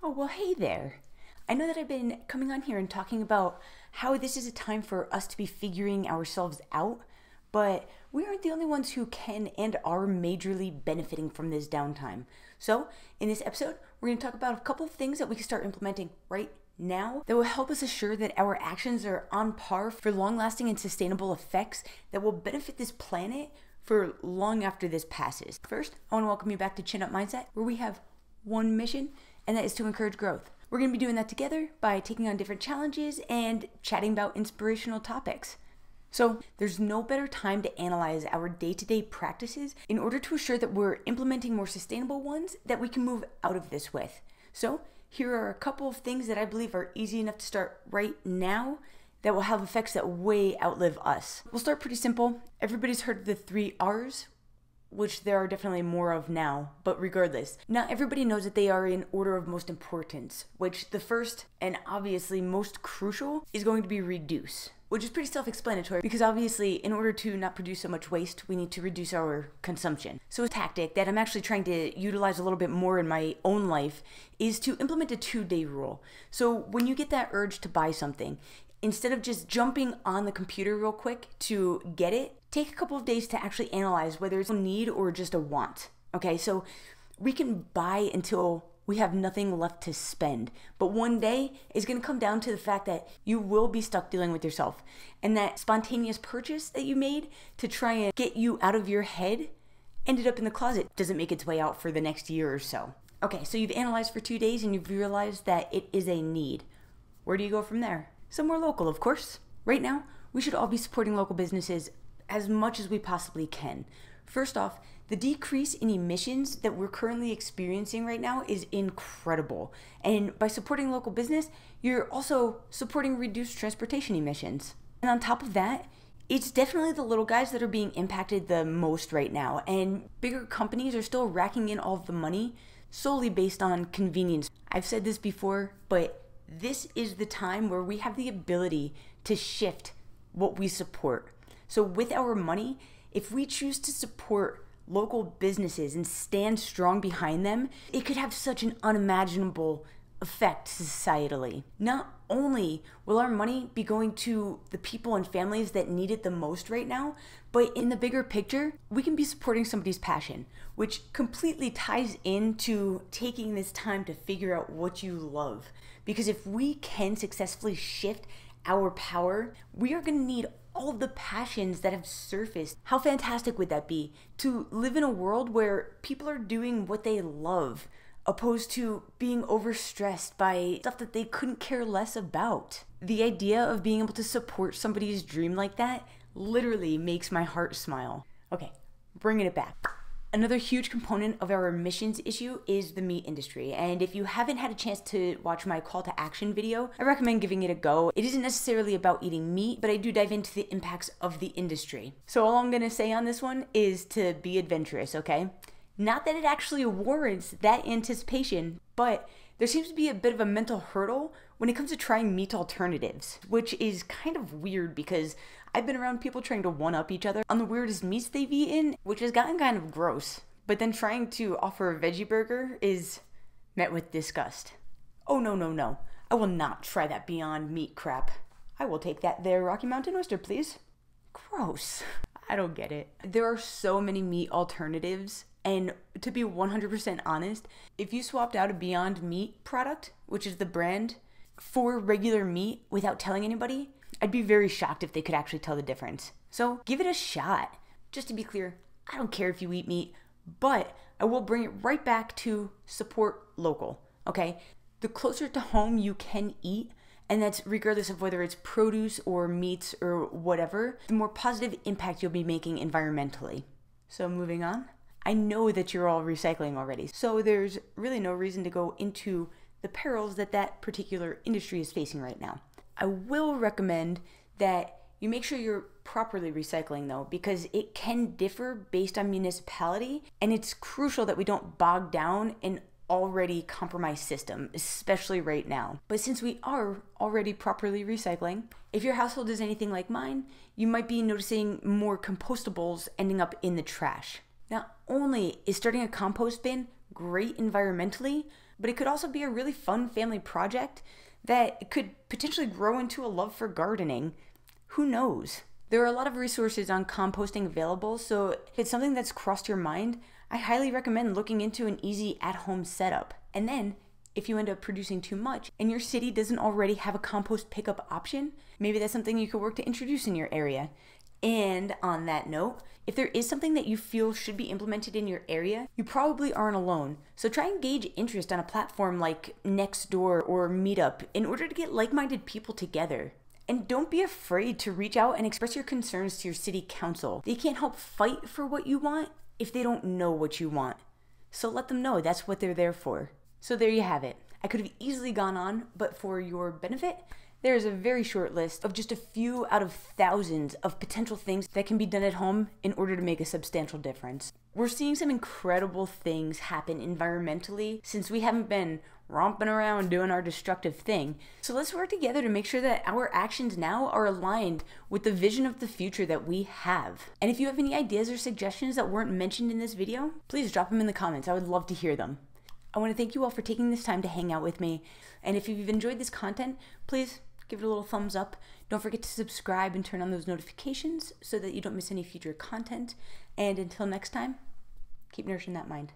Oh, well, hey there. I know that I've been coming on here and talking about how this is a time for us to be figuring ourselves out, but we aren't the only ones who can and are majorly benefiting from this downtime. So, in this episode, we're going to talk about a couple of things that we can start implementing right now that will help us assure that our actions are on par for long-lasting and sustainable effects that will benefit this planet for long after this passes. First, I want to welcome you back to Chin Up Mindset, where we have one mission, and that is to encourage growth. We're going to be doing that together by taking on different challenges and chatting about inspirational topics. So there's no better time to analyze our day-to-day practices in order to assure that we're implementing more sustainable ones that we can move out of this with. So here are a couple of things that I believe are easy enough to start right now that will have effects that way outlive us. We'll start pretty simple. Everybody's heard of the 3 R's, which there are definitely more of now, but regardless, not everybody knows that they are in order of most importance, which the first and obviously most crucial is going to be reduce, which is pretty self-explanatory because obviously in order to not produce so much waste, we need to reduce our consumption. So a tactic that I'm actually trying to utilize a little bit more in my own life is to implement a 2-day rule. So when you get that urge to buy something, instead of just jumping on the computer real quick to get it, take a couple of days to actually analyze whether it's a need or just a want. Okay, so we can buy until we have nothing left to spend. But one day is going to come down to the fact that you will be stuck dealing with yourself. And that spontaneous purchase that you made to try and get you out of your head ended up in the closet. Doesn't make its way out for the next year or so. Okay, so you've analyzed for 2 days and you've realized that it is a need. Where do you go from there? Somewhere local, of course. Right now, we should all be supporting local businesses as much as we possibly can. First off, the decrease in emissions that we're currently experiencing right now is incredible. And by supporting local business, you're also supporting reduced transportation emissions. And on top of that, it's definitely the little guys that are being impacted the most right now. And bigger companies are still racking in all of the money solely based on convenience. I've said this before, but this is the time where we have the ability to shift what we support. So with our money, if we choose to support local businesses and stand strong behind them, it could have such an unimaginable effect societally. Not only will our money be going to the people and families that need it the most right now, but in the bigger picture, we can be supporting somebody's passion, which completely ties into taking this time to figure out what you love. Because if we can successfully shift our power, we are going to need all of the passions that have surfaced. How fantastic would that be to live in a world where people are doing what they love, opposed to being overstressed by stuff that they couldn't care less about? The idea of being able to support somebody's dream like that literally makes my heart smile. Okay, bringing it back. Another huge component of our emissions issue is the meat industry. And if you haven't had a chance to watch my call to action video, I recommend giving it a go. It isn't necessarily about eating meat, but I do dive into the impacts of the industry. So all I'm gonna say on this one is to be adventurous, okay? Not that it actually warrants that anticipation, but there seems to be a bit of a mental hurdle when it comes to trying meat alternatives, which is kind of weird because I've been around people trying to one-up each other on the weirdest meats they've eaten, which has gotten kind of gross. But then trying to offer a veggie burger is met with disgust. Oh, no. I will not try that Beyond Meat crap. I will take that there Rocky Mountain oyster, please. Gross. I don't get it. There are so many meat alternatives, and to be 100% honest, if you swapped out a Beyond Meat product, which is the brand, for regular meat without telling anybody, I'd be very shocked if they could actually tell the difference. So give it a shot. Just to be clear, I don't care if you eat meat, but I will bring it right back to support local, okay? The closer to home you can eat, and that's regardless of whether it's produce or meats or whatever, the more positive impact you'll be making environmentally. So moving on, I know that you're all recycling already, so there's really no reason to go into the perils that that particular industry is facing right now. I will recommend that you make sure you're properly recycling though, because it can differ based on municipality, and it's crucial that we don't bog down an already compromised system, especially right now. But since we are already properly recycling, if your household is anything like mine, you might be noticing more compostables ending up in the trash. Not only is starting a compost bin great environmentally, but it could also be a really fun family project that could potentially grow into a love for gardening. Who knows? There are a lot of resources on composting available, so if it's something that's crossed your mind, I highly recommend looking into an easy at-home setup. And then, if you end up producing too much and your city doesn't already have a compost pickup option, maybe that's something you could work to introduce in your area. And on that note, if there is something that you feel should be implemented in your area, you probably aren't alone. So try and gauge interest on a platform like Nextdoor or Meetup in order to get like-minded people together. And don't be afraid to reach out and express your concerns to your city council. They can't help fight for what you want if they don't know what you want. So let them know that's what they're there for. So there you have it. I could have easily gone on, but for your benefit, there is a very short list of just a few out of thousands of potential things that can be done at home in order to make a substantial difference. We're seeing some incredible things happen environmentally since we haven't been romping around doing our destructive thing. So let's work together to make sure that our actions now are aligned with the vision of the future that we have. And if you have any ideas or suggestions that weren't mentioned in this video, please drop them in the comments. I would love to hear them. I want to thank you all for taking this time to hang out with me. And if you've enjoyed this content, please give it a little thumbs up. Don't forget to subscribe and turn on those notifications so that you don't miss any future content. And until next time, keep nourishing that mind.